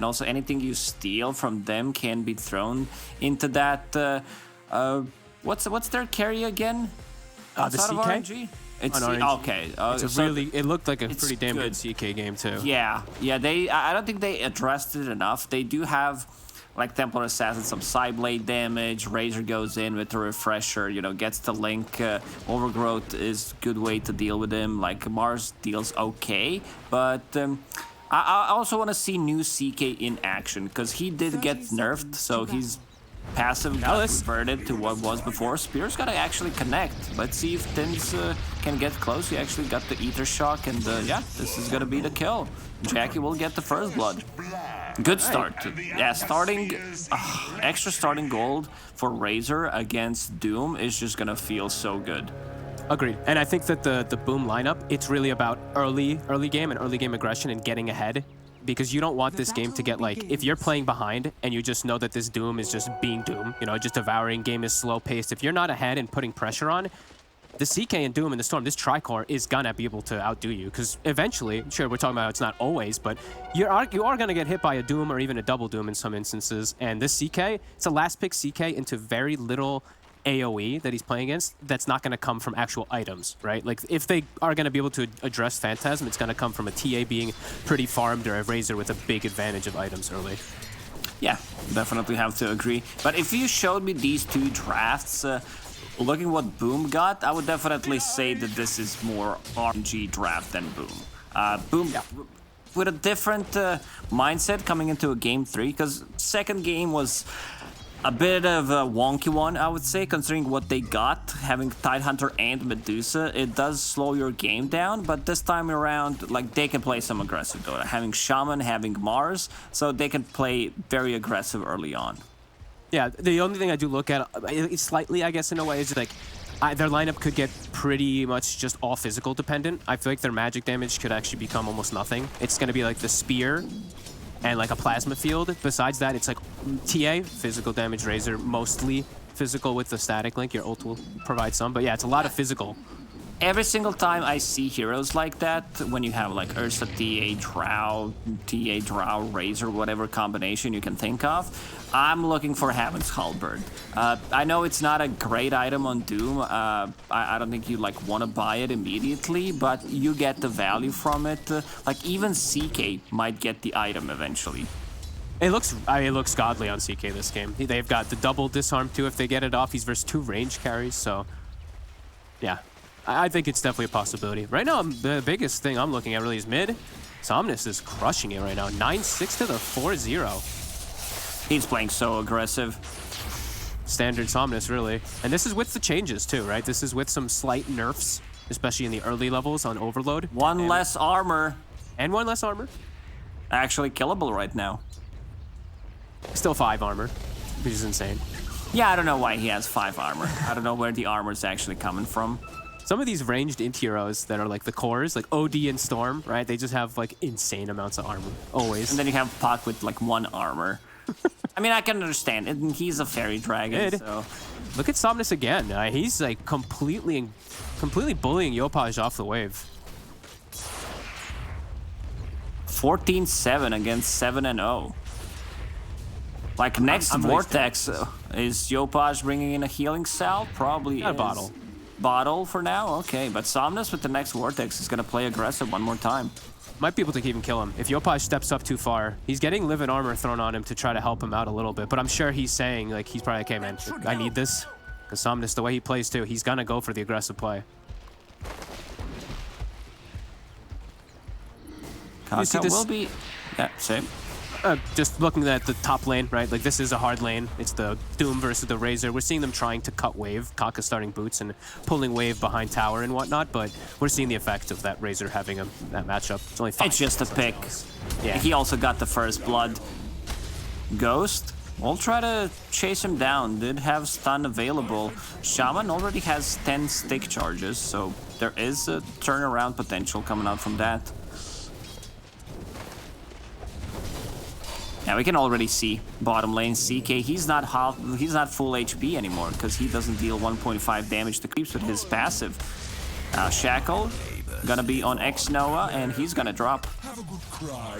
and also anything you steal from them can be thrown into that. What's their carry again? The CK? RNG? It's RNG. Okay. It's it looked like a pretty damn good CK game too. Yeah. I don't think they addressed it enough. They do have like Templar Assassin, some side blade damage. Razor goes in with the refresher, gets the link. Overgrowth is a good way to deal with him. Like Mars deals okay, but I also want to see new CK in action because he did get nerfed, so he's passive got converted to what was before. Spear's gotta actually connect. Let's see if Tins can get close. He actually got the Ether Shock, and yeah, this is gonna be the kill. Jackie will get the first blood. Good start. Yeah, extra starting gold for Razor against Doom is just gonna feel so good. Agreed. And I think that the Boom lineup, it's really about early game and early game aggression and getting ahead. Because you don't want this game to get like, if you're playing behind and you just know that this Doom is just being Doom, just devouring, game is slow paced. If you're not ahead and putting pressure on, the CK and Doom and the Storm, this Tricore is gonna be able to outdo you. Because eventually, sure, we're talking about it's not always, but you are gonna get hit by a Doom or even a double Doom in some instances. And this CK, it's a last pick CK into very little AoE that he's playing against that's not going to come from actual items, right? Like, if they are going to be able to address Phantasm, it's going to come from a TA being pretty farmed or a Razor with a big advantage of items early. Yeah, definitely have to agree. But if you showed me these two drafts, looking what Boom got, I would definitely say that this is more RNG draft than Boom. Boom, with a different mindset coming into a game 3, because second game was a bit of a wonky one, I would say, considering what they got. Having Tidehunter and Medusa, it does slow your game down, but this time around, like, they can play some aggressive Dota. Having Shaman, having Mars, so they can play very aggressive early on. Yeah, the only thing I do look at, slightly, I guess, in a way, is like, their lineup could get pretty much just all physical dependent. I feel like their magic damage could actually become almost nothing. It's going to be like the Spear and like a plasma field. Besides that, it's like TA, physical damage, Razor, mostly physical with the static link. Your ult will provide some, but yeah, it's a lot of physical. Every single time I see heroes like that, when you have like Ursa, TA, Drow, Razor, whatever combination you can think of, I'm looking for Heaven's Halberd. I know it's not a great item on Doom. I don't think you like want to buy it immediately, but you get the value from it. Like even CK might get the item eventually. It looks godly on CK this game. They've got the double disarm too if they get it off. He's versus 2 range carries, so yeah. I think it's definitely a possibility. Right now, the biggest thing I'm looking at really is mid. Somnus is crushing it right now. 9-6 to the 4-0. He's playing so aggressive. Standard Somnus, really. And this is with the changes, too, right? This is with some slight nerfs, especially in the early levels on Overload. One less armor. And 1 less armor. Actually killable right now. Still 5 armor, which is insane. Yeah, I don't know why he has 5 armor. I don't know where the armor is actually coming from. Some of these ranged int heroes that are like the cores, like OD and Storm, right? They just have like insane amounts of armor, always. And then you have Puck with like 1 armor. I mean, I can understand it. He's a fairy dragon, so... Look at Somnus again. He's like completely bullying Yopaj off the wave. 14-7 against 7-0. Like next Vortex, is Yopaj bringing in a healing cell? Probably a bottle. Bottle for now? Okay, but Somnus with the next Vortex is going to play aggressive one more time. Might be able to even kill him. If Yopaj steps up too far, he's getting live and armor thrown on him to try to help him out a little bit, but I'm sure he's saying, like, he's probably, okay, man, I need this. Because Somnus, the way he plays too, he's going to go for the aggressive play. Kaka will be... Yeah, same. Just looking at the top lane, right? Like, this is a hard lane. It's the Doom versus the Razor. We're seeing them trying to cut wave. Kaka starting boots and pulling wave behind tower and whatnot, but we're seeing the effect of that Razor having that matchup. It's only 5. It's just a pick. Yeah. He also got the first blood. Ghost, we'll try to chase him down. Did have stun available. Shaman already has 10 stick charges, so there is a turnaround potential coming out from that. Yeah, we can already see bottom lane CK. He's not full HP anymore because he doesn't deal 1.5 damage to creeps with his passive. Shackle gonna be on X Noah and he's gonna drop.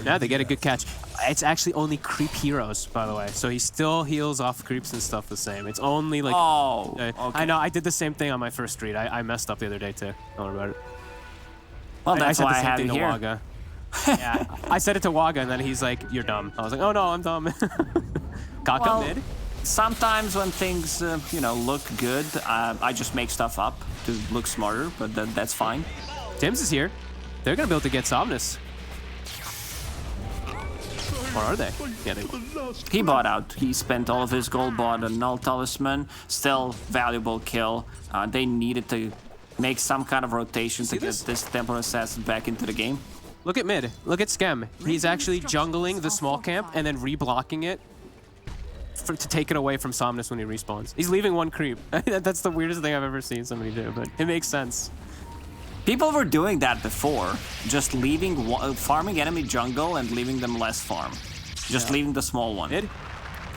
Yeah, they get a good catch. It's actually only creep heroes, by the way. So he still heals off creeps and stuff the same. It's only like... Oh, okay. I know, I did the same thing on my first read. I messed up the other day too. Don't worry about it. Well, that's why I said have the it same thing to here. Waga. Yeah, I said it to Waga, and then he's like, "You're dumb." I was like, "Oh no, I'm dumb." Kaka Well, mid. sometimes when things, you know, look good, I just make stuff up to look smarter, but that's fine. Tims is here. They're gonna be able to get Somnus. Or are they? Yeah, they. He bought out. He spent all of his gold, bought a null talisman. Still valuable kill. They needed to make some kind of rotation to get this Templar Assassin back into the game. Look at mid. Look at Skem. He's actually jungling the small camp and then reblocking it to take it away from Somnus when he respawns. He's leaving one creep. That's the weirdest thing I've ever seen somebody do, but it makes sense. People were doing that before, just leaving, farming enemy jungle and leaving them less farm. Just leaving the small one. Mid.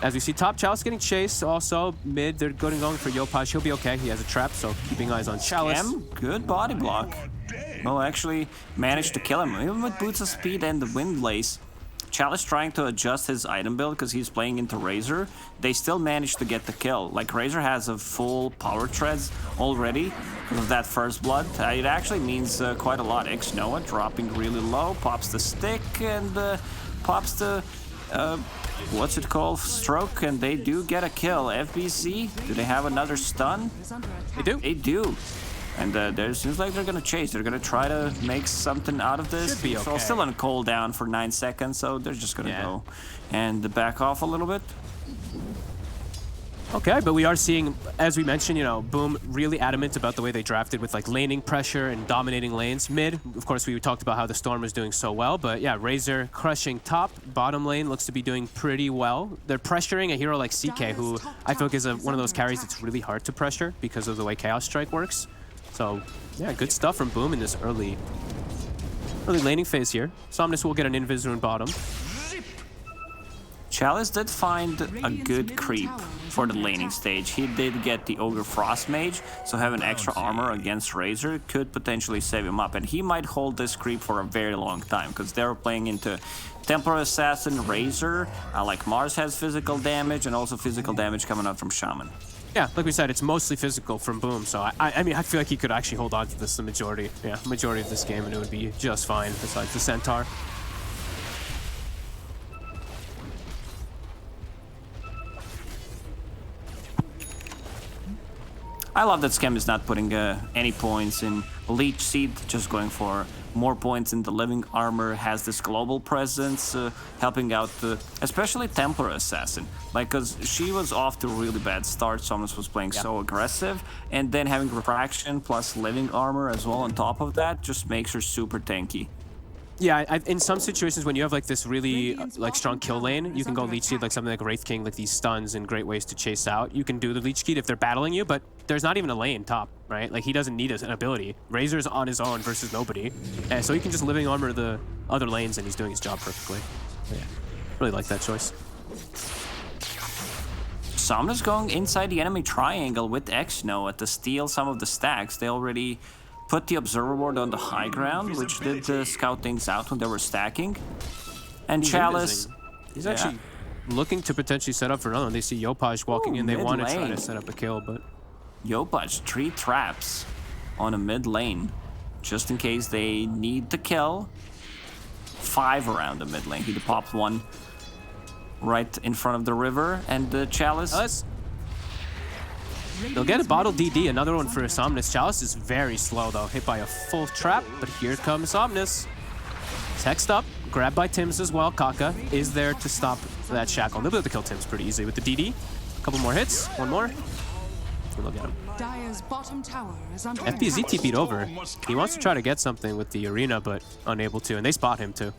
As we see, top Chalice getting chased. Also, mid, they're going for Yopaj. He'll be okay. He has a trap, so keeping eyes on Chalice. Good body block. Well, actually managed to kill him. Even with Boots of Speed and the Wind Blaze. Chalice trying to adjust his item build because he's playing into Razor. They still managed to get the kill. Like, Razor has a full power treads already with that first blood. It actually means quite a lot. X Noah dropping really low, pops the stick and pops the... what's it called? Stroke, and they do get a kill. FBC, do they have another stun? They do. They do. And there seems like they're gonna chase. They're gonna try to make something out of this. Should be okay. So still on cooldown for 9 seconds, so they're just gonna go and back off a little bit. Okay, but we are seeing, as we mentioned, you know, Boom really adamant about the way they drafted with like laning pressure and dominating lanes. Mid, of course, we talked about how the Storm was doing so well, but yeah, Razor crushing top. Bottom lane looks to be doing pretty well. They're pressuring a hero like CK, who I feel like is one of those carries that's really hard to pressure because of the way Chaos Strike works. So yeah, good stuff from Boom in this early laning phase here. Somnus will get an Invis Rune bottom. Chalice did find a good creep for the laning stage. He did get the Ogre Frost Mage, so having extra armor against Razor could potentially save him up. And he might hold this creep for a very long time, because they were playing into Templar Assassin, Razor, like Mars has physical damage, and also physical damage coming out from Shaman. Yeah, like we said, it's mostly physical from Boom, so I mean, I feel like he could actually hold on to this the majority of this game, and it would be just fine, besides the Centaur. I love that Skem is not putting any points in Leech Seed, just going for more points in the Living Armor, has this global presence, helping out especially Templar Assassin. Like, because she was off to a really bad start, Somnus was playing so aggressive, and then having Refraction plus Living Armor as well on top of that just makes her super tanky. Yeah, in some situations when you have like this really like strong kill lane, you can go Leech Seed, like something like Wraith King, like these stuns and great ways to chase out. You can do the Leech Seed if they're battling you, but there's not even a lane top, right? Like he doesn't need an ability. Razor's on his own versus nobody, and so he can just Living Armor the other lanes and he's doing his job perfectly. So, yeah, really like that choice. Somnus going inside the enemy triangle with X-Noah to steal some of the stacks. They already put the observer ward on the high ground, which did scout things out when they were stacking. And Chalice... He's actually looking to potentially set up for another one. They see Yopaj walking in. They want to try to set up a kill, but... Yopaj, 3 traps on a mid lane, just in case they need to kill. 5 around the mid lane. He popped 1 right in front of the river, and the Chalice... They'll get a bottle DD, another one for Somnus. Chalice is very slow though, hit by a full trap, but here comes Somnus. Text up, grabbed by Tims as well. Kaka is there to stop that shackle. They'll be able to kill Tims pretty easily with the DD. A couple more hits, one more. We'll get him. FBZ TP'd over. He wants to try to get something with the arena, but unable to, and they spot him too.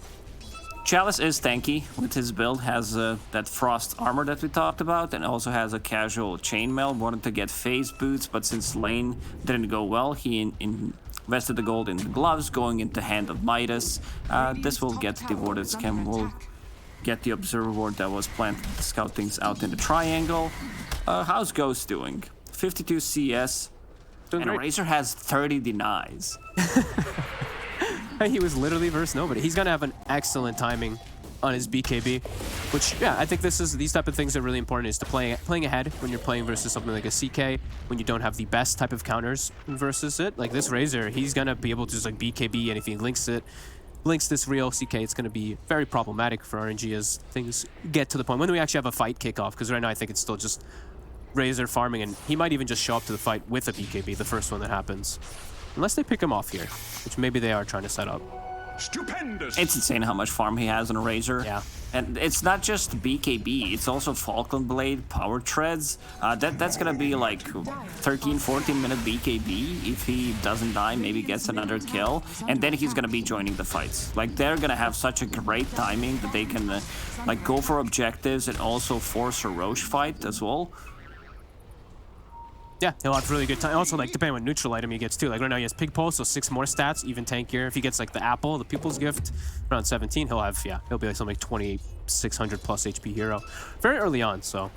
Chalice is tanky with his build, has that frost armor that we talked about, and also has a casual chainmail. Wanted to get phase boots, but since lane didn't go well, he invested the gold in the gloves, going into Hand of Midas. This will get the warded Skem, will get the observer ward that was planted to scout things out in the triangle. How's Ghost doing? 52 CS, and Razor has 30 denies. He was literally versus nobody. He's gonna have an excellent timing on his BKB, which, yeah, I think these type of things are really important, is to playing ahead when you're playing versus something like a CK, when you don't have the best type of counters versus it. Like this Razor, he's gonna be able to just like BKB, and if he links this real CK, it's gonna be very problematic for RNG as things get to the point when we actually have a fight kickoff, because right now I think it's still just Razor farming, and he might even just show up to the fight with a BKB, the first one that happens. Unless they pick him off here, which maybe they are trying to set up. Stupendous. It's insane how much farm he has on a Razor. Yeah. And it's not just BKB, it's also Falcon Blade, Power Treads. That's gonna be like 13, 14 minute BKB. If he doesn't die, maybe gets another kill. And then he's gonna be joining the fights. Like, they're gonna have such a great timing that they can like go for objectives and also force a Roche fight as well. Yeah, he'll have really good time. Also, like, depending on what neutral item he gets too. Like right now he has Pig Pulse, so 6 more stats, even tankier. If he gets like the Apple, the People's Gift, around 17, he'll be like something like 2600 plus HP hero. Very early on, so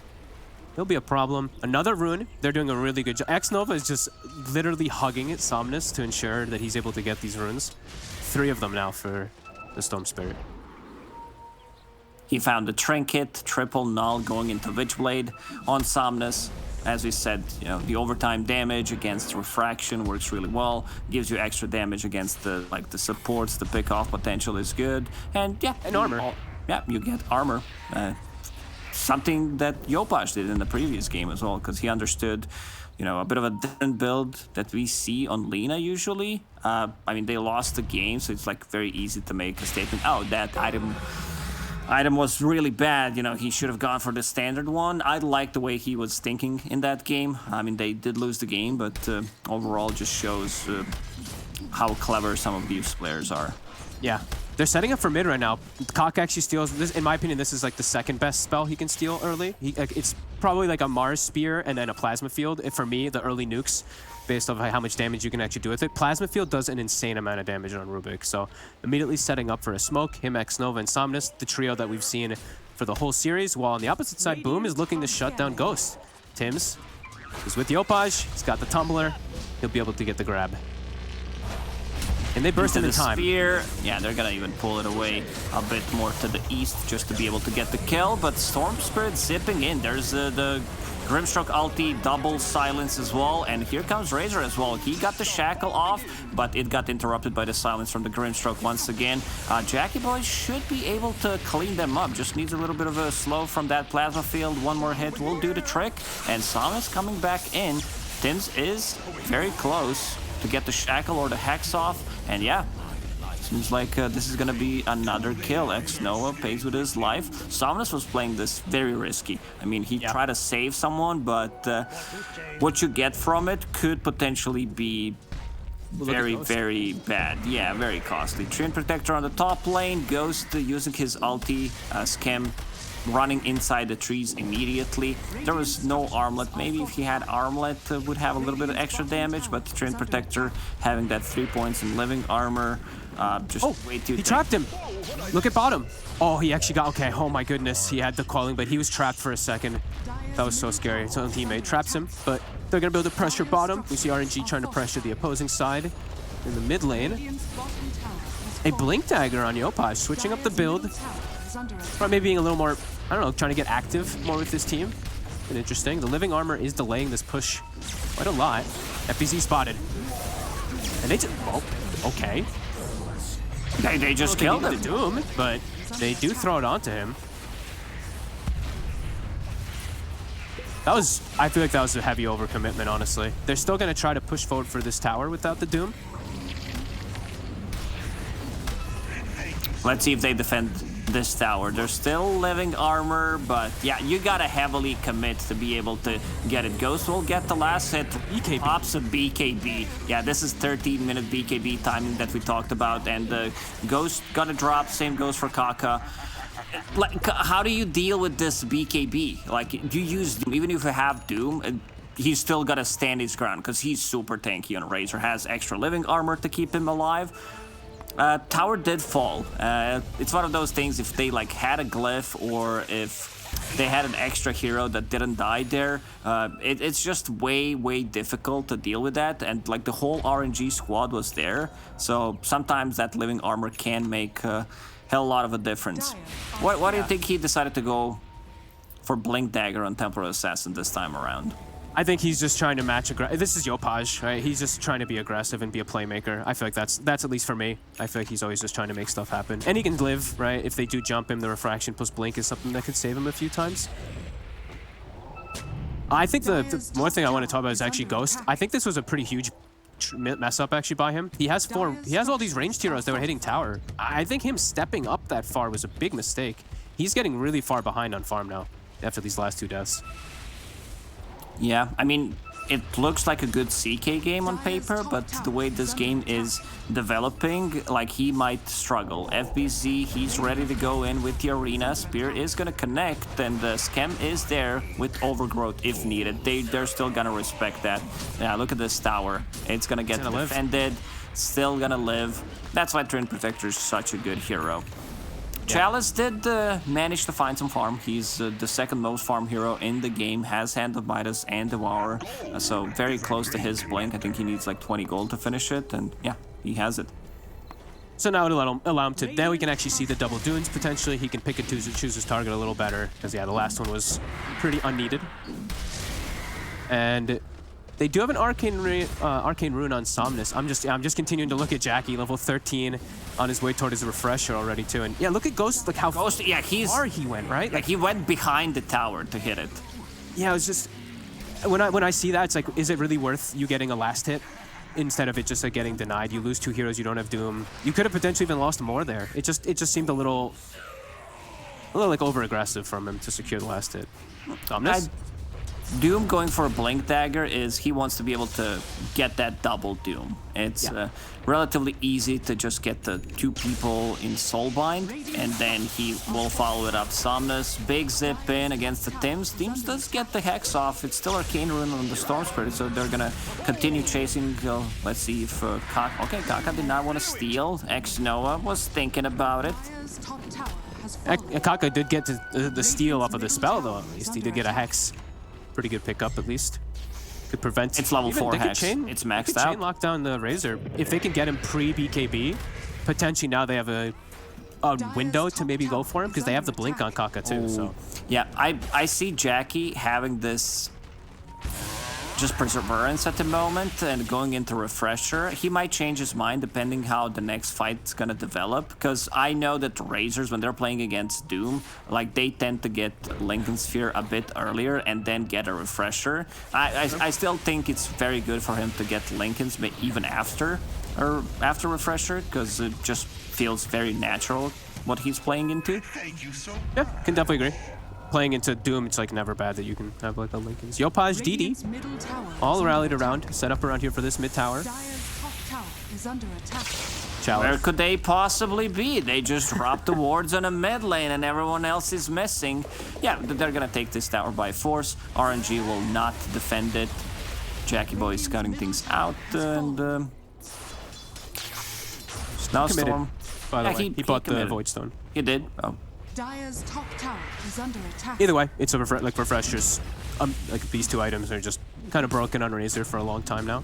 he'll be a problem. Another rune, they're doing a really good job. X-Nova is just literally hugging it, Somnus, to ensure that he's able to get these runes. 3 of them now for the Storm Spirit. He found the Trinket, triple null going into Witchblade on Somnus. As we said, you know, the overtime damage against Refraction works really well. Gives you extra damage against the supports. The pick-off potential is good, and yeah, and armor. Yeah, you get armor. Something that Yopaj did in the previous game as well, because he understood, you know, a bit of a different build that we see on Lina usually. I mean, they lost the game, so it's like very easy to make a statement. Oh, that item was really bad, you know, he should have gone for the standard one. I like the way he was thinking in that game. I mean, they did lose the game, but overall just shows how clever some of these players are. Yeah, they're setting up for mid right now. Cock actually steals this. In my opinion, this is like the second best spell he can steal early. It's probably like a Mars Spear and then a Plasma Field. And for me, the early nukes, based off how much damage you can actually do with it. Plasma Field does an insane amount of damage on Rubik, so immediately setting up for a smoke. Him, X-Nova, and Somnus, the trio that we've seen for the whole series, while on the opposite side, Boom is looking to shut down Ghost. Tims is with Yopaj, he's got the Tumbler, he'll be able to get the grab. And they burst into time. Spear. Yeah, they're gonna even pull it away a bit more to the east just to be able to get the kill, but Storm Spirit zipping in. There's the Grimstroke ulti, double silence as well, and here comes Razor as well. He got the shackle off, but it got interrupted by the silence from the Grimstroke once again. Jackie Boy should be able to clean them up, just needs a little bit of a slow from that Plasma Field. One more hit will do the trick, and Samus coming back in. Tims is very close to get the shackle or the hex off, and yeah, seems like this is gonna be another kill. X-Nova pays with his life. Somnus was playing this very risky. I mean, he tried to save someone, but what you get from it could potentially be very, very bad. Yeah, very costly. Treant Protector on the top lane. Ghost using his ulti, Scam running inside the trees immediately. There was no armlet. Maybe if he had armlet would have a little bit of extra damage, but the Treant Protector having that 3 points in living armor, just way too... He trapped him. Look at bottom. Oh, he actually got... Okay, oh my goodness. He had the calling, but he was trapped for a second. That was so scary. His own teammate traps him, but they're going to be able to pressure bottom. We see RNG trying to pressure the opposing side in the mid lane. A Blink Dagger on Yopaj, switching up the build. Or maybe being a little more, I don't know, trying to get active more with this team. Been interesting. The living armor is delaying this push quite a lot. FBZ spotted. And they just... Oh, okay. They just killed him. The Doom, but they do throw it onto him. That was... I feel like that was a heavy overcommitment, honestly. They're still going to try to push forward for this tower without the Doom. Let's see if they defend this tower. There's still living armor, but yeah, you gotta heavily commit to be able to get it. Ghost will get the last hit. BKB. Pops a BKB. Yeah, this is 13-minute BKB timing that we talked about, and Ghost got a drop. Same goes for Kaka. Like, how do you deal with this BKB? Like, you use Doom, even if you have Doom, he's still gotta stand his ground because he's super tanky on Razor. Has extra living armor to keep him alive. Tower did fall. It's one of those things, if they like had a glyph or if they had an extra hero that didn't die there. It's just way difficult to deal with that, and like the whole RNG squad was there, so sometimes that living armor can make a hell lot of a difference. Why do you think he decided to go for Blink Dagger on Templar Assassin this time around? I think he's just trying to match this is Yopaj, right? He's just trying to be aggressive and be a playmaker. I feel like that's at least for me. I feel like he's always just trying to make stuff happen. And he can live, right? If they do jump him, the refraction plus blink is something that could save him a few times. I think the more thing I want to talk about is actually Ghost. I think this was a pretty huge mess up actually by him. He has all these ranged heroes that were hitting tower. I think him stepping up that far was a big mistake. He's getting really far behind on farm now after these last 2 deaths. Yeah, I mean, it looks like a good CK game on paper, but the way this game is developing, like, he might struggle. FBZ, he's ready to go in with the arena. Spear is gonna connect, and the Scam is there with Overgrowth if needed. They're still gonna respect that. Yeah, look at this tower. It's gonna get defended, still gonna live. That's why Treant Protector is such a good hero. Chalice did manage to find some farm. He's the second most farm hero in the game, has Hand of Midas and Devour, so very close to his blink. I think he needs like 20 gold to finish it, and yeah, he has it. So now it'll allow him to, now we can actually see the double dunes potentially. He can pick and choose his target a little better, because yeah, the last one was pretty unneeded. And they do have an arcane rune on Somnus. I'm just continuing to look at Jackie, level 13, on his way toward his refresher already too. And yeah, look at Ghost, like how far he went, right? Like he went behind the tower to hit it. Yeah, it was just when I see that, it's like, is it really worth you getting a last hit instead of it just like getting denied? You lose 2 heroes, you don't have Doom. You could have potentially even lost more there. It just seemed a little like over aggressive from him to secure the last hit. Somnus? Doom going for a Blink Dagger is he wants to be able to get that double Doom. It's relatively easy to just get the 2 people in Soulbind, and then he will follow it up. Somnus, big zip in against the Tims. Tims does get the Hex off. It's still Arcane Rune on the Storm Spirit, so they're gonna continue chasing. Let's see if Kaka did not want to steal. Ex-Noah was thinking about it. Kaka did get the steal off of the spell though, at least. He did get a Hex. Pretty good pickup, at least. Could prevent. It's level 4 Hex. It's maxed out. Chain lock down the Razor. If they can get him pre-BKB, potentially now they have a window to maybe go for him because they have the blink on Kaka too. So yeah, I see Jackie having this just perseverance at the moment and going into refresher. He might change his mind depending how the next fight's gonna develop, because I know that the Razors, when they're playing against Doom, like they tend to get Lincoln Sphere a bit earlier and then get a refresher. I still think it's very good for him to get Lincolns even after refresher, because it just feels very natural what he's playing into. Yeah, can definitely agree. Playing into Doom, it's like never bad that you can have like a Lincoln's. Yopaj DD, all rallied around, set up around here for this mid tower. Challenge. Where could they possibly be? They just dropped the wards on a mid lane and everyone else is missing. Yeah, they're gonna take this tower by force. RNG will not defend it. Jackie Boy is cutting things out, and Snowstorm. By the way, he bought the Void Stone. He did. Oh. Dire's top tower is under attack. Either way, it's a refreshers. Like these 2 items are just kind of broken on Razor for a long time now.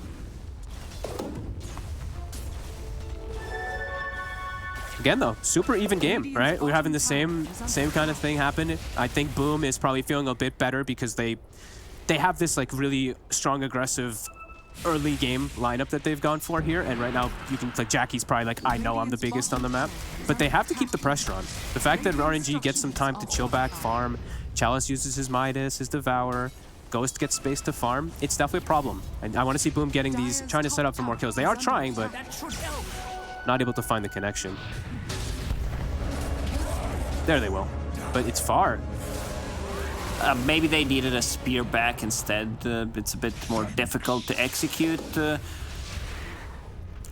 Again though, super even game, right? We're having the same kind of thing happen. I think Boom is probably feeling a bit better because they have this like really strong aggressive early game lineup that they've gone for here, and right now you can like Jackie's probably like, I know I'm the biggest on the map, but they have to keep the pressure on. The fact that RNG gets some time to chill back, farm, Chalice uses his Midas, his Devour, Ghost gets space to farm, it's definitely a problem. And I want to see Boom getting these, trying to set up for more kills. They are trying, but not able to find the connection. There they will, but it's far. Maybe they needed a spear back instead. It's a bit more difficult to execute.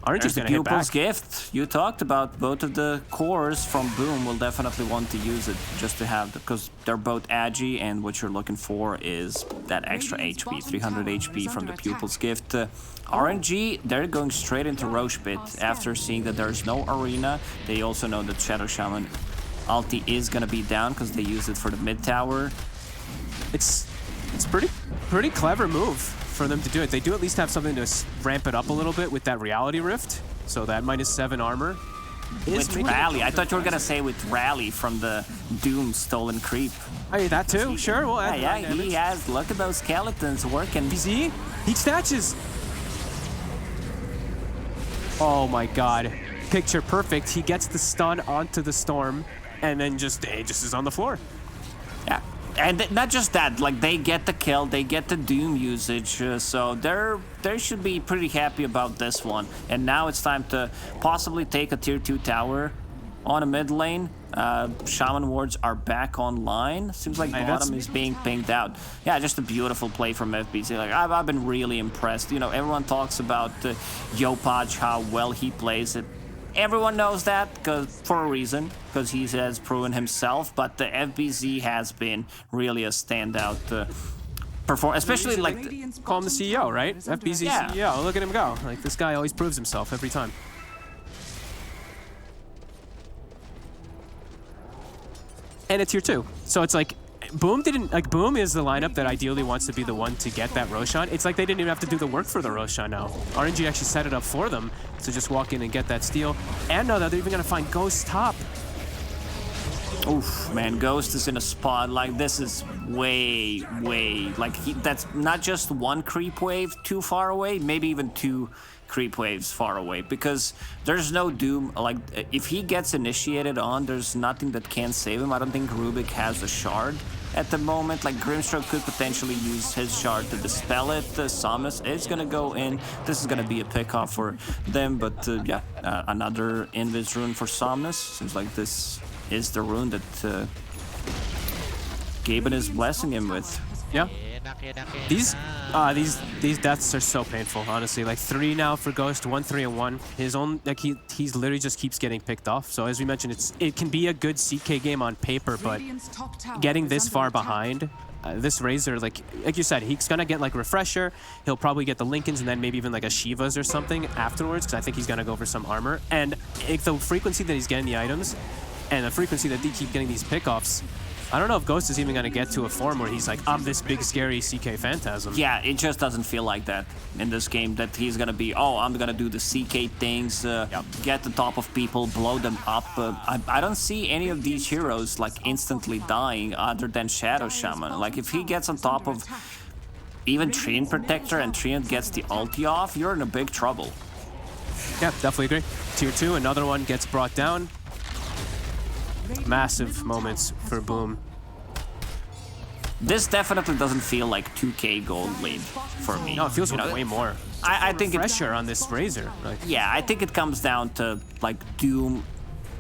Aren't you gonna hit back? Pupil's Gift. You talked about both of the cores from Boom will definitely want to use it just to have, because they're both agi, and what you're looking for is that extra HP, 300 HP from the Pupil's Gift. RNG, they're going straight into Roche Pit after seeing that there's no arena. They also know that Shadow Shaman ulti is gonna be down because they used it for the mid tower. It's pretty clever move for them to do it. They do at least have something to ramp it up a little bit with that reality rift. So that -7 armor is With Rally. I thought you were gonna say with Rally from the Doom stolen creep. I mean, that too, sure. We'll add Yeah, he has. Look at those skeletons working. See? He snatches. Oh my god. Picture perfect. He gets the stun onto the storm and then just is on the floor. Yeah. And not just that, like they get the kill, they get the Doom usage, so they should be pretty happy about this one. And now it's time to possibly take a tier 2 tower on a mid lane. Shaman wards are back online. Seems like bottom is being pinged out. Yeah, just a beautiful play from FBC. Like I've been really impressed. You know, everyone talks about Yopaj, how well he plays it. Everyone knows that for a reason, because he has proven himself. But the FBZ has been really a standout performer, especially like call him the CEO, right? FBZ CEO. Look at him go. Like this guy always proves himself every time. And it's tier 2, so it's like Boom is the lineup that ideally wants to be the one to get that Roshan. It's like they didn't even have to do the work for the Roshan now. RNG actually set it up for them to just walk in and get that steal. And now they're even gonna find Ghost top. Oof, man, Ghost is in a spot like this is way, like that's not just one creep wave too far away, maybe even 2 creep waves far away, because there's no Doom. Like if he gets initiated on, there's nothing that can save him. I don't think Rubik has a shard at the moment. Like Grimstroke could potentially use his shard to dispel it. Samus is gonna go in. This is gonna be a pickoff for them, but yeah, another Invis rune for Samus. Seems like this is the rune that Gaben is blessing him with. Yeah. These deaths are so painful, honestly. Like 3 now for Ghost, 1, 3, and 1. His own, like he's literally just keeps getting picked off. So as we mentioned, it can be a good CK game on paper, but getting this far behind, this Razor, like you said, he's gonna get like Refresher. He'll probably get the Lincolns and then maybe even like a Shivas or something afterwards, because I think he's gonna go for some armor. And the frequency that he's getting the items, and the frequency that they keep getting these pickoffs, I don't know if Ghost is even going to get to a form where he's like, I'm this big, scary CK Phantasm. Yeah, it just doesn't feel like that in this game, that he's going to be, oh, I'm going to do the CK things, get the top of people, blow them up. I don't see any of these heroes like instantly dying other than Shadow Shaman. Like if he gets on top of even Treant Protector and Treant gets the ulti off, you're in a big trouble. Yeah, definitely agree. Tier 2, another one gets brought down. Massive moments for Boom. This definitely doesn't feel like 2k gold lead for me. No, it feels like way more. I think pressure on this Razor. Like, yeah, I think it comes down to like Doom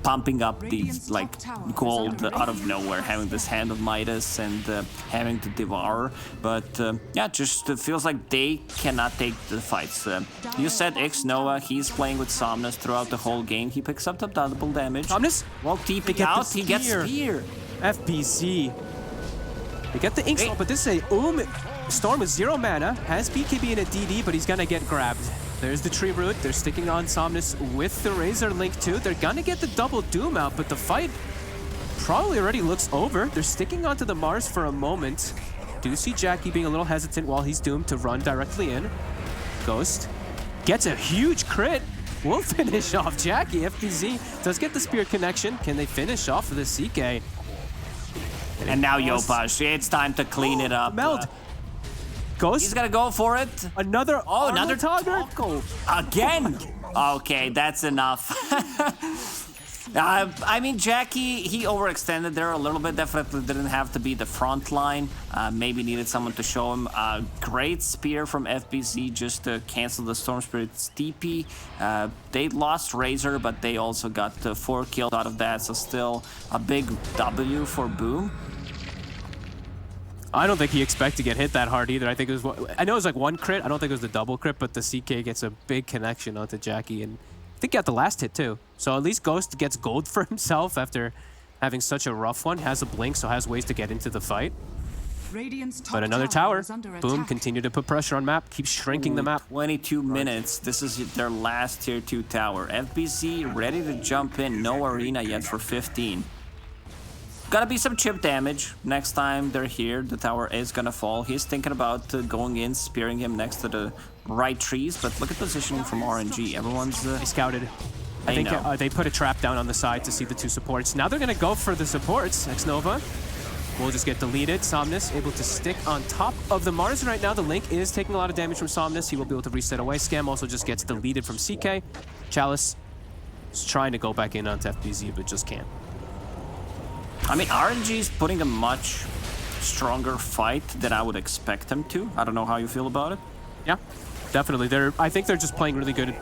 pumping up these like gold out of nowhere, having this Hand of Midas and having to devour. But yeah, just feels like they cannot take the fights. You said X Noah, he's playing with Somnus throughout the whole game. He picks up the double damage. Somnus? Well, TP out, he gets Spear. FPC. They get the Ink Salt, but this is a Storm with 0 mana, has BKB in a DD, but he's gonna get grabbed. There's the tree root. They're sticking on Somnus with the Razor Link too. They're gonna get the double Doom out, but the fight probably already looks over. They're sticking onto the Mars for a moment. Do see Jackie being a little hesitant while he's doomed to run directly in. Ghost gets a huge crit. Will finish off Jackie. FPZ does get the spear connection. Can they finish off the CK? And now Yopaj, it's time to clean it up. Meld. Ghost. He's gonna go for it. Another taco. Again. Okay, that's enough. I mean, Jackie, he overextended there a little bit. Definitely didn't have to be the front line. Maybe needed someone to show him. Great spear from FBC just to cancel the Storm Spirit's TP. They lost Razor, but they also got 4 kills out of that. So still a big W for Boom. I don't think he expected to get hit that hard either. I think it was, I know it was like 1 crit. I don't think it was the double crit, but the CK gets a big connection onto Jackie, and I think he got the last hit too. So at least Ghost gets gold for himself after having such a rough one. Has a blink, so has ways to get into the fight. But another tower. Boom, continue to put pressure on map, keep shrinking the map. 22 minutes. This is their last tier 2 tower. FBC ready to jump in. No arena yet for 15. gonna be some chip damage next time they're here. The tower is gonna fall. He's thinking about going in, spearing him next to the right trees, but look at positioning from RNG. Everyone's... They scouted. I think they put a trap down on the side to see the two supports. Now they're gonna go for the supports. Xnova will just get deleted. Somnus able to stick on top of the Mars right now. The Link is taking a lot of damage from Somnus. He will be able to reset away. Scam also just gets deleted from CK. Chalice is trying to go back in onto FBZ, but just can't. I mean, RNG is putting a much stronger fight than I would expect him to. I don't know how you feel about it. Yeah, definitely. I think they're just playing really good,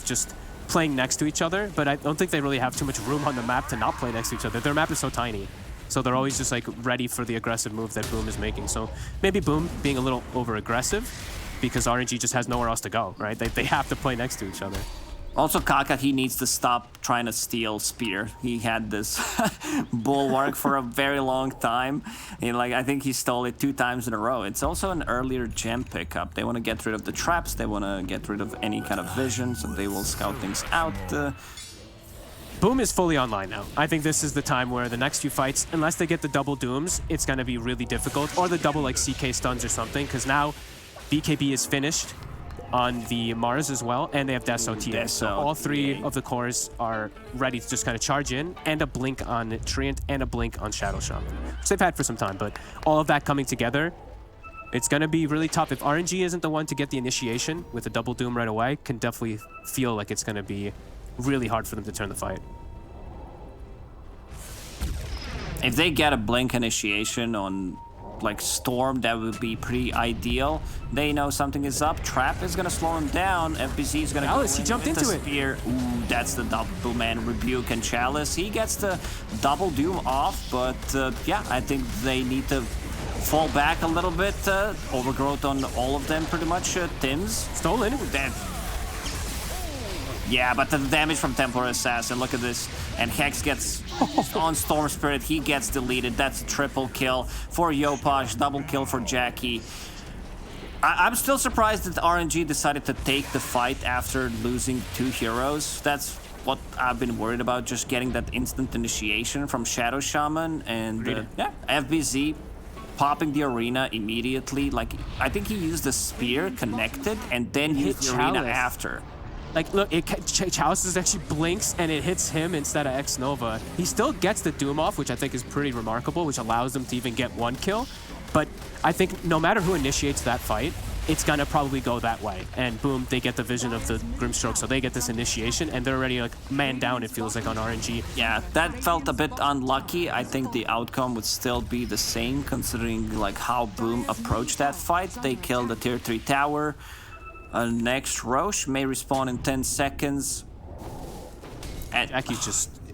just playing next to each other, but I don't think they really have too much room on the map to not play next to each other. Their map is so tiny. So they're always just like ready for the aggressive move that Boom is making. So maybe Boom being a little over-aggressive because RNG just has nowhere else to go, right? They have to play next to each other. Also, Kaka, he needs to stop trying to steal Spear. He had this bulwark for a very long time. And like, I think he stole it 2 times in a row. It's also an earlier gem pickup. They want to get rid of the traps. They want to get rid of any kind of vision, so they will scout things out. Boom is fully online now. I think this is the time where the next few fights, unless they get the double dooms, it's going to be really difficult. Or the double like CK stuns or something, because now BKB is finished on the Mars as well, and they have Deso TA. So all 3 of the cores are ready to just kind of charge in, and a blink on Treant and a blink on Shadow Shaman, which they've had for some time, but all of that coming together, it's going to be really tough. If RNG isn't the one to get the initiation with a double doom right away, can definitely feel like it's going to be really hard for them to turn the fight. If they get a blink initiation on like Storm, that would be pretty ideal. They know something is up. Trap is gonna slow him down. FBZ is gonna Chalice, go he jumped into it. Spear. Ooh, that's the double man Rebuke and Chalice. He gets the double doom off, but yeah, I think they need to fall back a little bit. Overgrowth on all of them pretty much. Tim's Stolen. That. Yeah, but the damage from Templar Assassin, look at this. And Hex gets on Storm Spirit, he gets deleted. That's a triple kill for Yopaj, double kill for Jackie. I'm still surprised that RNG decided to take the fight after losing 2 heroes. That's what I've been worried about, just getting that instant initiation from Shadow Shaman. And yeah, FBZ popping the arena immediately. Like, I think he used the spear connected and then used the arena after. Like, look, Chalice actually blinks and it hits him instead of Xnova. He still gets the Doom off, which I think is pretty remarkable, which allows them to even get 1 kill. But I think no matter who initiates that fight, it's gonna probably go that way. And boom, they get the vision of the Grimstroke, so they get this initiation, and they're already like man down, it feels like, on RNG. Yeah, that felt a bit unlucky. I think the outcome would still be the same, considering like how Boom approached that fight. They killed the tier 3 tower. Next, Roche may respawn in 10 seconds. And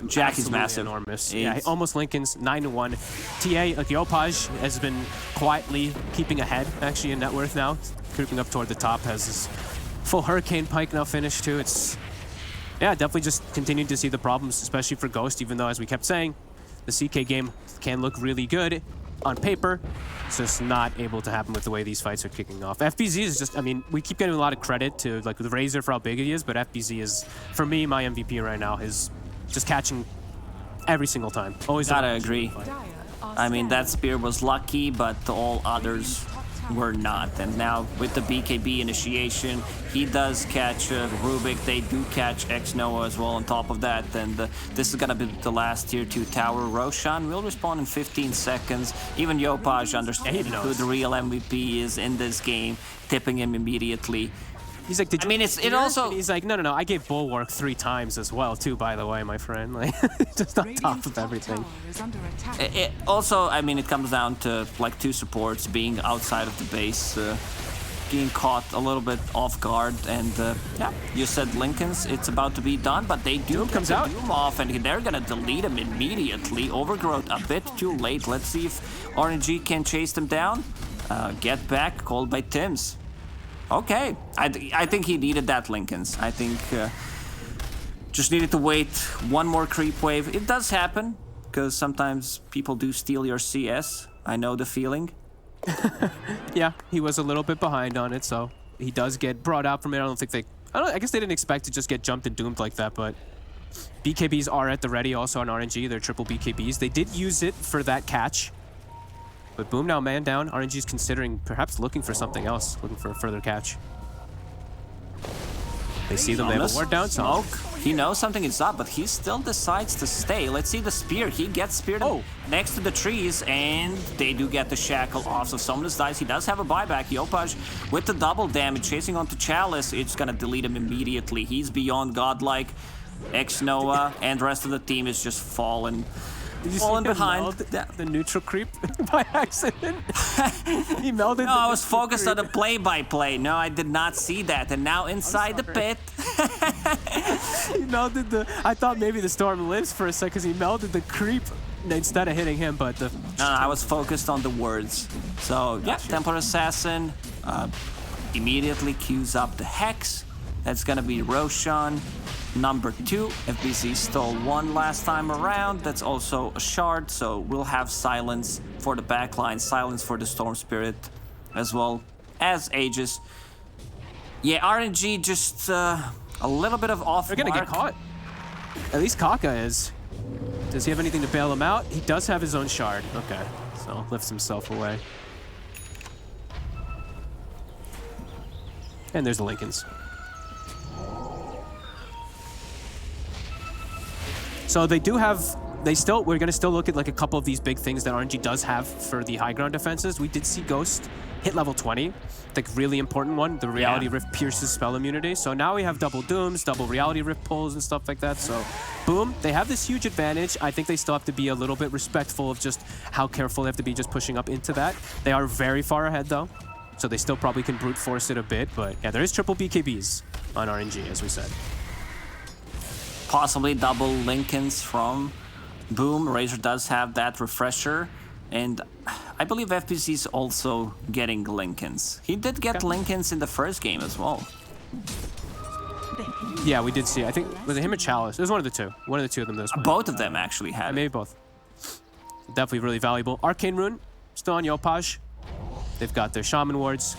Jackie's massive. Enormous. Yeah, almost Lincoln's 9-1. TA, like Yopaj, has been quietly keeping ahead, actually, in net worth now. Creeping up toward the top, has his full Hurricane Pike now finished, too. It's, yeah, definitely just continuing to see the problems, especially for Ghost, even though, as we kept saying, the CK game can look really good on paper. It's just not able to happen with the way these fights are kicking off. FBZ is just, I mean, we keep getting a lot of credit to like the Razor for how big he is, but FBZ is, for me, my MVP right now is just catching every single time. Always gotta agree. I mean, that spear was lucky, but all others were not. And now with the BKB initiation, he does catch Rubik. They do catch Xnoa as well on top of that. And this is gonna be the last tier 2 tower. Roshan will respawn in 15 seconds. Even Yopaj understands who the real MVP is in this game, tipping him immediately. He's like, I mean, it also... And he's like, no, I gave Bulwark 3 times as well, too, by the way, my friend. Like, just on top of everything. It also, I mean, it comes down to, like, 2 supports being outside of the base, getting caught a little bit off guard, and, yeah, you said Lincoln's, it's about to be done, but they do comes out. Doom off, and they're gonna delete him immediately. Overgrowth a bit too late. Let's see if RNG can chase them down. Get back, called by Tims. Okay, I think he needed that Lincoln's. I think just needed to wait 1 more creep wave. It does happen, because sometimes people do steal your CS. I know the feeling. Yeah, he was a little bit behind on it, so he does get brought out from it. I guess they didn't expect to just get jumped and doomed like that, but BKBs are at the ready also on RNG. They're triple BKBs. They did use it for that catch. But Boom now man down. RNG's considering perhaps looking for something else, looking for a further catch. They see them, they have a ward down. Smoke. He knows something is up, but he still decides to stay. Let's see the spear. He gets speared next to the trees, and they do get the shackle off. So Somnus dies. He does have a buyback. Yopaj with the double damage, chasing onto Chalice. It's gonna delete him immediately. He's beyond godlike. X-Noah and the rest of the team is just falling behind. The neutral creep by accident. He melded. No, I was focused on the play-by-play. No, I did not see that. And now inside the pit. He melded the. I thought maybe the storm lives for a second because he melded the creep instead of hitting him, but the. No, I was focused on the words. So yeah, Templar Assassin immediately queues up the Hex. That's gonna be Roshan. Number 2, FBC stole 1 last time around. That's also a shard, so we'll have silence for the backline, silence for the Storm Spirit, as well as Aegis. Yeah, RNG just a little bit of off. They're gonna get caught. At least Kaka is. Does he have anything to bail him out? He does have his own shard. Okay, so lifts himself away. And there's the Lincolns. So they do have, we're gonna still look at like a couple of these big things that RNG does have for the high ground defenses. We did see Ghost hit level 20, like really important one. The Reality Rift pierces spell immunity. So now we have double Dooms, double Reality Rift pulls and stuff like that. So Boom, they have this huge advantage. I think they still have to be a little bit respectful of just how careful they have to be just pushing up into that. They are very far ahead though. So they still probably can brute force it a bit, but yeah, there is triple BKBs on RNG, as we said. Possibly double Lincolns from Boom. Razor does have that refresher, and I believe FPC is also getting Lincolns. He did get Lincolns in the first game as well. Yeah, we did see. I think, was it him or Chalice? It was one of the two. One of the two of them. Those both of them actually had. Maybe both. Definitely really valuable. Arcane Rune, still on Yopaj. They've got their Shaman wards.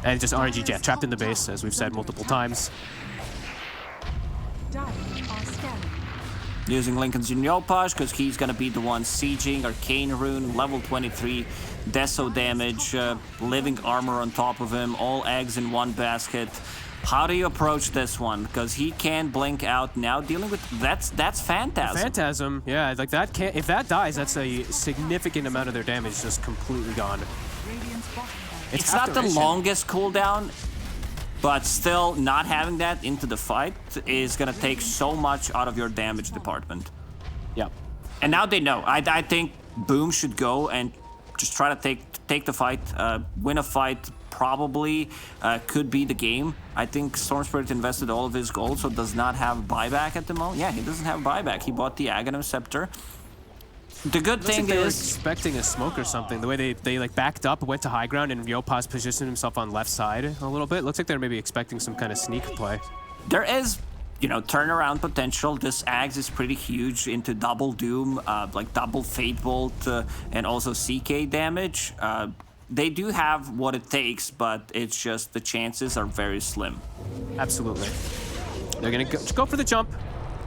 And just RNG Jet trapped in the base, as we've said multiple times. Using Lincoln's in Yopaj, because he's going to be the one sieging. Arcane Rune, level 23, Deso damage, living armor on top of him, all eggs in one basket. How do you approach this one? Because he can blink out now, dealing with... That's Phantasm. Phantasm, yeah, like that can't... If that dies, that's a significant amount of their damage just completely gone. It's not the longest cooldown, but still not having that into the fight is gonna take so much out of your damage department. Yep. And now they know. I think Boom should go and just try to take the fight, win a fight. Probably could be the game. I think Storm Spirit invested all of his gold, so does not have buyback at the moment. Yeah, he doesn't have buyback. He bought the Aghanim Scepter. The good thing they were is expecting a smoke or something. The way they like backed up, went to high ground, and Yopaj positioned himself on left side a little bit. Looks like they're maybe expecting some kind of sneak play. There is, you know, turnaround potential. This Axe is pretty huge into double Doom, like double Fate Bolt, and also CK damage. They do have what it takes, but it's just the chances are very slim. Absolutely. They're gonna go for the jump.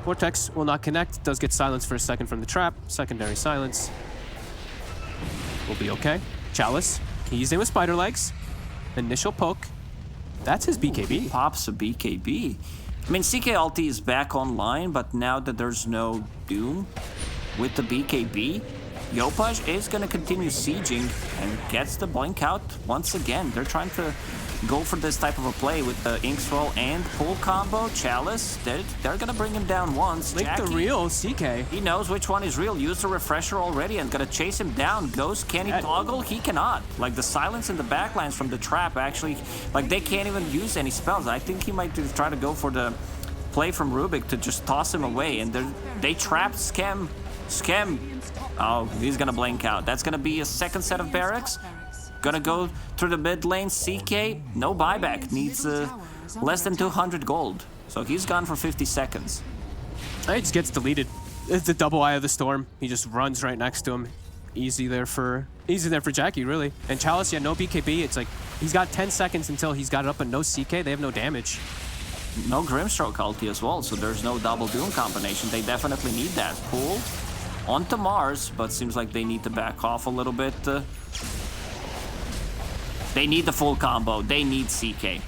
Vortex will not connect. Does get silence for a second from the trap. Secondary silence. Will be okay. Chalice. He's in with spider legs. Initial poke. That's his BKB. Pops a BKB. I mean, CK ulti is back online, but now that there's no Doom with the BKB, Yopaj is going to continue sieging and gets the blink out once again. They're trying to go for this type of a play with the Ink Swirl and pull combo. Chalice, they're going to bring him down once. Like the real CK. He knows which one is real. Used the refresher already and going to chase him down. Ghost, can he toggle? He cannot. Like the silence in the backlines from the trap actually, like they can't even use any spells. I think he might try to go for the play from Rubik to just toss him away. And they trapped Scam. Oh, he's gonna blink out. That's gonna be a second set of barracks. Gonna go through the mid lane. CK, no buyback. Needs less than 200 gold. So he's gone for 50 seconds. He just gets deleted. It's the double Eye of the Storm. He just runs right next to him. Easy there for Jackie, really. And Chalice, yeah, no BKB. It's like he's got 10 seconds until he's got it up and no CK. They have no damage. no Grimstroke ulti as well, so there's no double Doom combination. They definitely need that. Pull onto Mars, but seems like they need to back off a little bit. They need the full combo. They need CK.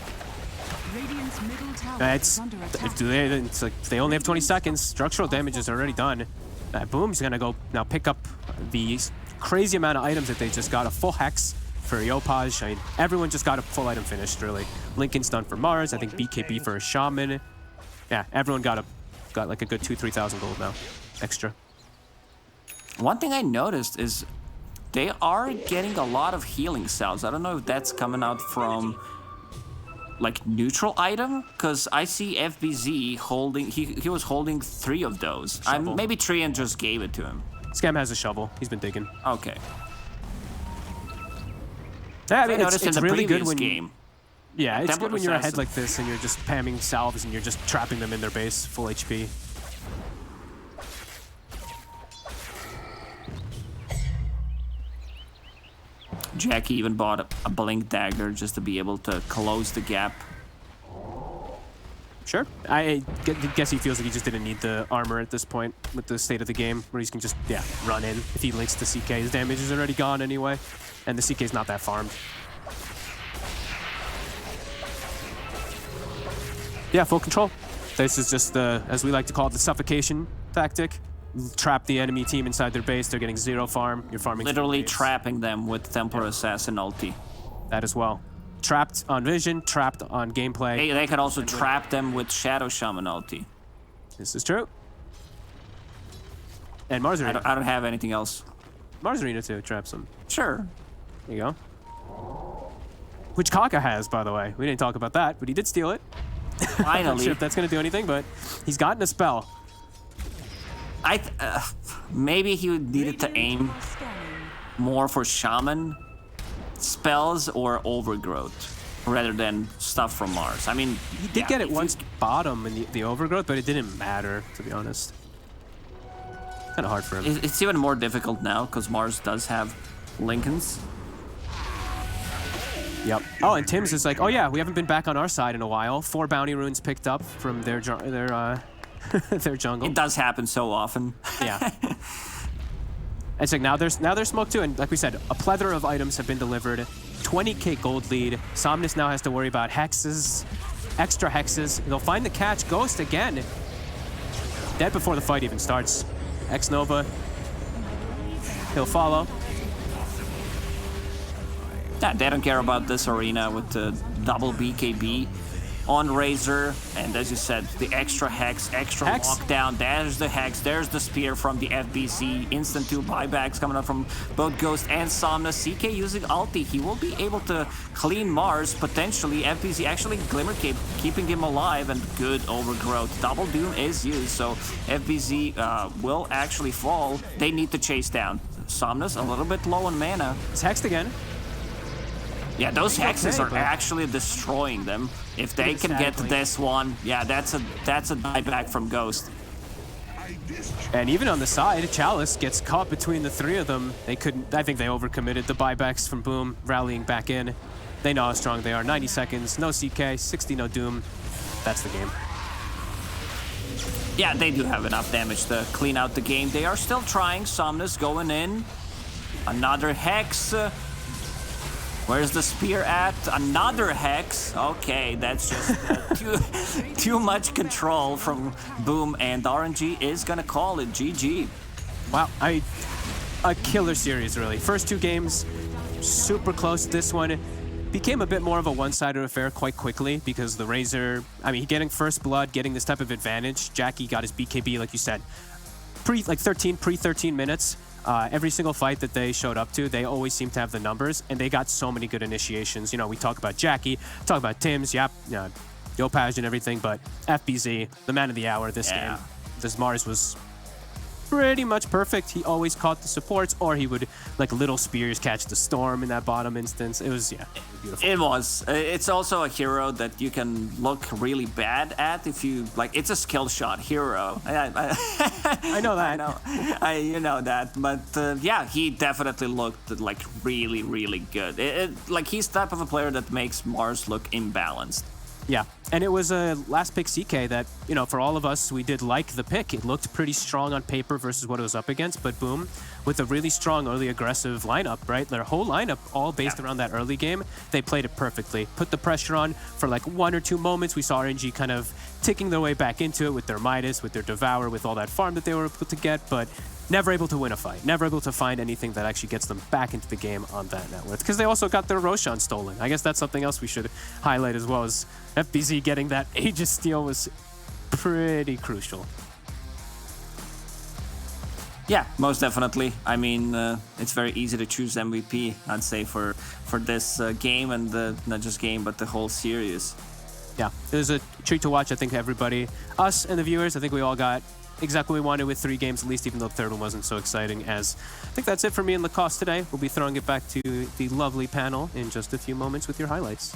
Radiant's middle tower It's is under attack. it's like they only have 20 seconds. Structural damage is already done. Boom's gonna go now pick up the crazy amount of items that they just got. A full Hex for Yopaj. I mean, everyone just got a full item finished, really. Lincoln's done for Mars. I think BKB for a Shaman. Yeah, everyone got like a good 2,000-3,000 gold now. Extra. One thing I noticed is they are getting a lot of healing cells. I don't know if that's coming out from like neutral item, because I see FBZ holding, he was holding 3 of those. Maybe Trian just gave it to him. Scam has a shovel. He's been digging. Okay. Yeah, I I mean, noticed it's in the really good previous when game. yeah, it's Temple good when you're ahead Assassin. like this and you're just spamming salves and you're just trapping them in their base, full HP. Jackie even bought a blink dagger just to be able to close the gap. Sure. I guess he feels like he just didn't need the armor at this point with the state of the game, where he can just, yeah, run in. If he links to CK, his damage is already gone anyway, and the CK is not that farmed. Yeah, full control. This is just the, as we like to call it, the suffocation tactic. Trap the enemy team inside their base. They're getting 0 farm. You're farming. Literally trapping them with Templar Assassin ulti. That as well. Trapped on vision, trapped on gameplay. They can also trap them with Shadow Shaman ulti. This is true. And Mars Arena. I don't have anything else. Mars Arena too traps them. Sure. There you go. Which Kaka has, by the way. We didn't talk about that, but he did steal it. I'm not Finally. sure if that's going to do anything, but he's gotten a spell. Maybe he needed to aim more for Shaman spells or Overgrowth rather than stuff from Mars. I mean, He did get it once bottom in the overgrowth, but it didn't matter, to be honest. Kind of hard for him. It's even more difficult now because Mars does have Lincolns. Yep. Oh, and Tim's is like, oh yeah, we haven't been back on our side in a while. 4 bounty runes picked up from their their jungle. It does happen so often. Yeah. It's like now there's smoke too, and like we said, a plethora of items have been delivered. 20k gold lead. Somnus now has to worry about hexes, extra hexes. They'll find the catch. Ghost again. Dead before the fight even starts. X Nova. He'll follow. Yeah, they don't care about this arena with the double BKB on Razor, and as you said, the extra hex, lockdown. There's the hex, there's the spear from the FBC, instant 2 buybacks coming up from both Ghost and Somnus. CK using ulti, he will be able to clean Mars, potentially. FBC actually Glimmer Cape, keeping him alive, and good overgrowth. Double Doom is used, so FBC will actually fall. They need to chase down. Somnus a little bit low on mana. It's hexed again. Yeah, those hexes okay, are but- actually destroying them. If they can get Exactly. this one, yeah, that's a dieback from Ghost. And even on the side, Chalice gets caught between the 3 of them. They couldn't, I think they overcommitted. The buybacks from Boom rallying back in. They know how strong they are. 90 seconds, no CK, 60 no Doom. That's the game. Yeah, they do have enough damage to clean out the game. They are still trying. Somnus going in. Another hex. Where's the spear at? Another hex. Okay, that's just too much control from Boom, and RNG is gonna call it GG. Wow, a killer series, really. First 2 games, super close. This one became a bit more of a one-sided affair quite quickly because the Razor, I mean, getting first blood, getting this type of advantage. Jackie got his BKB, like you said, pre-13 minutes. Every single fight that they showed up to, they always seem to have the numbers, and they got so many good initiations. You know, we talk about Jackie, talk about Tim's, Yopaj and everything, but FBZ, the man of the hour this game. This Mars was pretty much perfect. He always caught the supports, or he would, like little spears, catch the storm in that bottom instance. It was, yeah, beautiful. It was. It's also a hero that you can look really bad at if you, like, it's a skill shot hero. I know that. You know that. But yeah, he definitely looked like really, really good. Like he's the type of a player that makes Mars look imbalanced. Yeah, and it was a last pick CK that, you know, for all of us, we did like the pick. It looked pretty strong on paper versus what it was up against, but boom, with a really strong early aggressive lineup, right? Their whole lineup all based around that early game. They played it perfectly. Put the pressure on for like 1 or 2 moments. We saw RNG kind of ticking their way back into it with their Midas, with their Devour, with all that farm that they were able to get, but never able to win a fight. Never able to find anything that actually gets them back into the game on that net worth. Because they also got their Roshan stolen. I guess that's something else we should highlight as well, as FBZ getting that Aegis steal was pretty crucial. Yeah, most definitely. I mean, it's very easy to choose MVP, I'd say, for this game, and not just game, but the whole series. Yeah, it was a treat to watch. I think everybody, us and the viewers, I think we all got exactly what we wanted with 3 games at least, even though the third one wasn't so exciting. As I think that's it for me and Lacoste today. We'll be throwing it back to the lovely panel in just a few moments with your highlights.